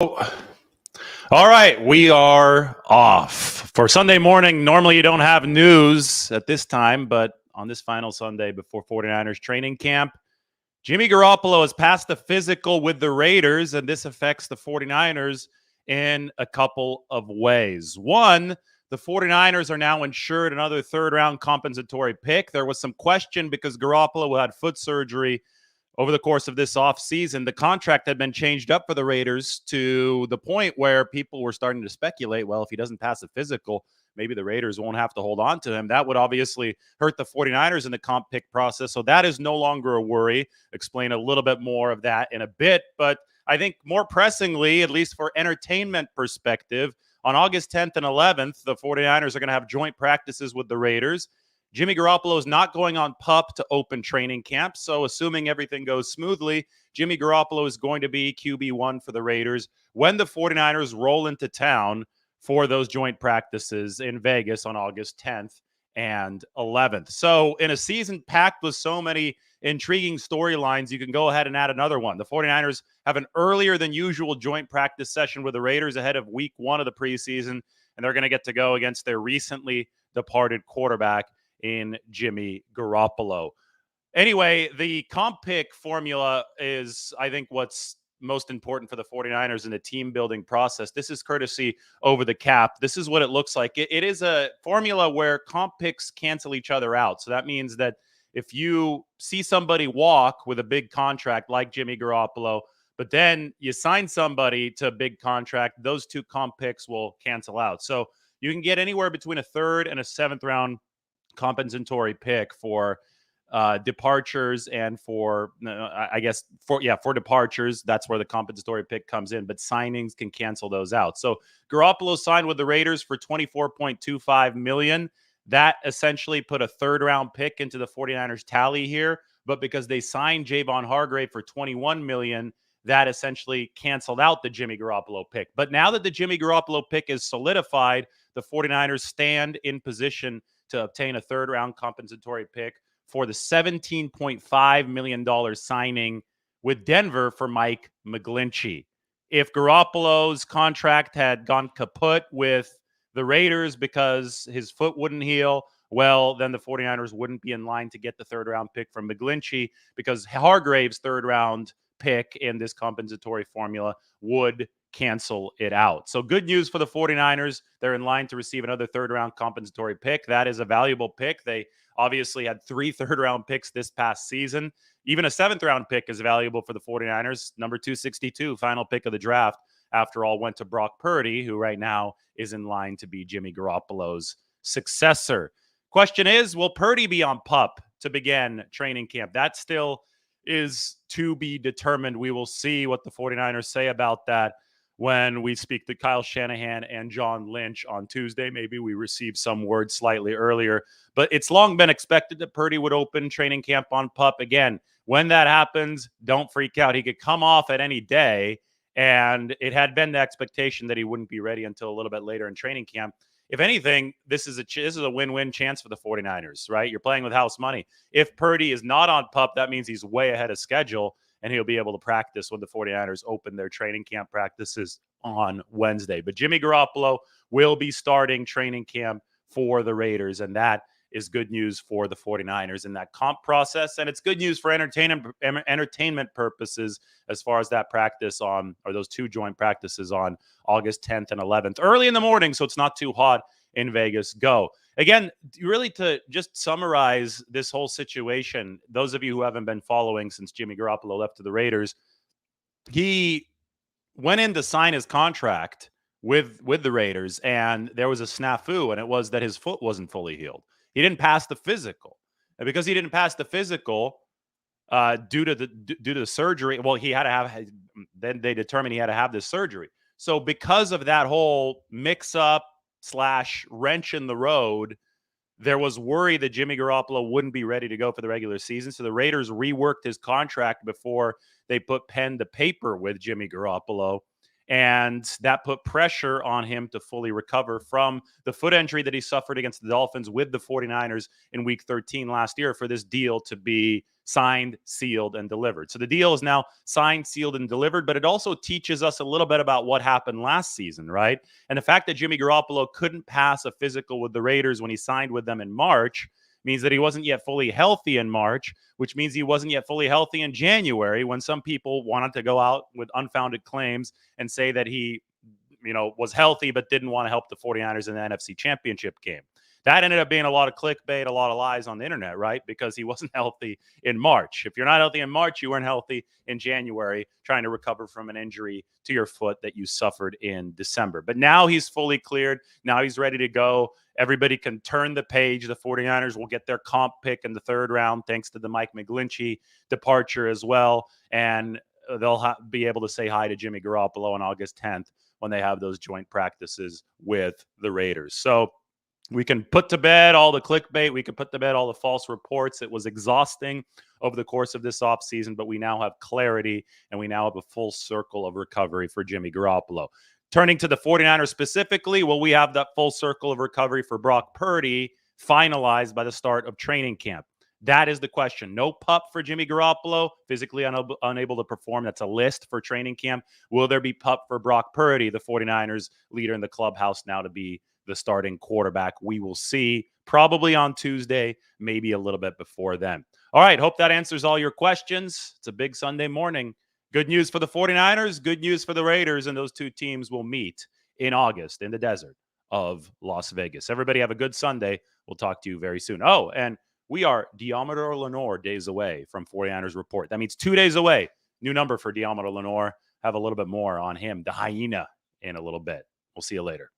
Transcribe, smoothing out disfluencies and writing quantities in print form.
All right, we are off for Sunday morning. Normally, you don't have news at this time, but on this final Sunday before 49ers training camp, Jimmy Garoppolo has passed the physical with the Raiders, and this affects the 49ers in a couple of ways. One, the 49ers are now insured another third-round compensatory pick. There was some question because Garoppolo had foot surgery over the course of this offseason. The contract had been changed up for the Raiders to the point where people were starting to speculate, well, if he doesn't pass a physical, maybe the Raiders won't have to hold on to him. That would obviously hurt the 49ers in the comp pick process. So that is no longer a worry. Explain a little bit more of that in a bit. But I think more pressingly, at least for entertainment perspective, on August 10th and 11th, the 49ers are going to have joint practices with the Raiders. Jimmy Garoppolo is not going on PUP to open training camp. So assuming everything goes smoothly, Jimmy Garoppolo is going to be QB1 for the Raiders when the 49ers roll into town for those joint practices in Vegas on August 10th and 11th. So in a season packed with so many intriguing storylines, you can go ahead and add another one. The 49ers have an earlier than usual joint practice session with the Raiders ahead of week 1 of the preseason, and they're going to get to go against their recently departed quarterback in Jimmy Garoppolo. Anyway, the comp pick formula is, I think, what's most important for the 49ers in the team building process. This is courtesy Over the Cap. This is what it looks like. It is a formula where comp picks cancel each other out. So that means that if you see somebody walk with a big contract like Jimmy Garoppolo, but then you sign somebody to a big contract, those two comp picks will cancel out. So you can get anywhere between a third and a seventh round compensatory pick for departures and for departures. That's where the compensatory pick comes in, but signings can cancel those out. So Garoppolo signed with the Raiders for $24.25 million. That essentially put a third round pick into the 49ers tally here, but because they signed Javon Hargrave for $21 million, that essentially canceled out the Jimmy Garoppolo pick. But now that the Jimmy Garoppolo pick is solidified, the 49ers stand in position to obtain a third round compensatory pick for the $17.5 million signing with Denver for Mike Mcglinchey. If Garoppolo's contract had gone kaput with the Raiders because his foot wouldn't heal, well, then the 49ers wouldn't be in line to get the third round pick from Mcglinchey because Hargrave's third round pick in this compensatory formula would cancel it out. So good news for the 49ers. They're in line to receive another third round compensatory pick. That is a valuable pick. They obviously had 3 third round picks this past season. Even a 7th round pick is valuable for the 49ers. Number 262, final pick of the draft, after all, went to Brock Purdy, who right now is in line to be Jimmy Garoppolo's successor. Question is, will Purdy be on PUP to begin training camp? That still is to be determined. We will see what the 49ers say about that when we speak to Kyle Shanahan and John Lynch on Tuesday. Maybe we receive some word slightly earlier, but it's long been expected that Purdy would open training camp on PUP. Again, when that happens, don't freak out. He could come off at any day, and it had been the expectation that he wouldn't be ready until a little bit later in training camp. If anything, this is a win-win chance for the 49ers, right? You're playing with house money. If Purdy is not on PUP, that means he's way ahead of schedule, and he'll be able to practice when the 49ers open their training camp practices on Wednesday. But Jimmy Garoppolo will be starting training camp for the Raiders, and that is good news for the 49ers in that comp process. And it's good news for entertainment purposes as far as that practice on, or those two joint practices on August 10th and 11th, early in the morning, so it's not too hot in Vegas. Go. Again, really to just summarize this whole situation, those of you who haven't been following since Jimmy Garoppolo left to the Raiders, he went in to sign his contract with the Raiders, and there was a snafu, and it was that his foot wasn't fully healed. He didn't pass the physical. And because he didn't pass the physical due to the surgery, well, then they determined he had to have this surgery. So because of that whole mix-up / wrench in the road, there was worry that Jimmy Garoppolo wouldn't be ready to go for the regular season. So the Raiders reworked his contract before they put pen to paper with Jimmy Garoppolo. And that put pressure on him to fully recover from the foot injury that he suffered against the Dolphins with the 49ers in week 13 last year for this deal to be signed, sealed, and delivered. So the deal is now signed, sealed, and delivered, but it also teaches us a little bit about what happened last season, right? And the fact that Jimmy Garoppolo couldn't pass a physical with the Raiders when he signed with them in March means that he wasn't yet fully healthy in March, which means he wasn't yet fully healthy in January when some people wanted to go out with unfounded claims and say that he, was healthy but didn't want to help the 49ers in the NFC Championship game. That ended up being a lot of clickbait, a lot of lies on the internet, right? Because he wasn't healthy in March. If you're not healthy in March, you weren't healthy in January trying to recover from an injury to your foot that you suffered in December. But now he's fully cleared. Now he's ready to go. Everybody can turn the page. The 49ers will get their comp pick in the third round thanks to the Mike Mcglinchey departure as well. And they'll be able to say hi to Jimmy Garoppolo on August 10th when they have those joint practices with the Raiders. So we can put to bed all the clickbait. We can put to bed all the false reports. It was exhausting over the course of this offseason, but we now have clarity and we now have a full circle of recovery for Jimmy Garoppolo. Turning to the 49ers specifically, well, we have that full circle of recovery for Brock Purdy finalized by the start of training camp. That is the question. No pup for Jimmy Garoppolo, physically unable to perform. That's a list for training camp. Will there be pup for Brock Purdy, the 49ers leader in the clubhouse now to be the starting quarterback? We will see probably on Tuesday, maybe a little bit before then. All right, hope that answers all your questions. It's a big Sunday morning. Good news for the 49ers, good news for the Raiders, and those two teams will meet in August in the desert of Las Vegas. Everybody have a good Sunday. We'll talk to you very soon. Oh, and we are Diamador Lenore days away from 49ers Report. That means 2 days away. New number for Diamador Lenore. Have a little bit more on him, the hyena, in a little bit. We'll see you later.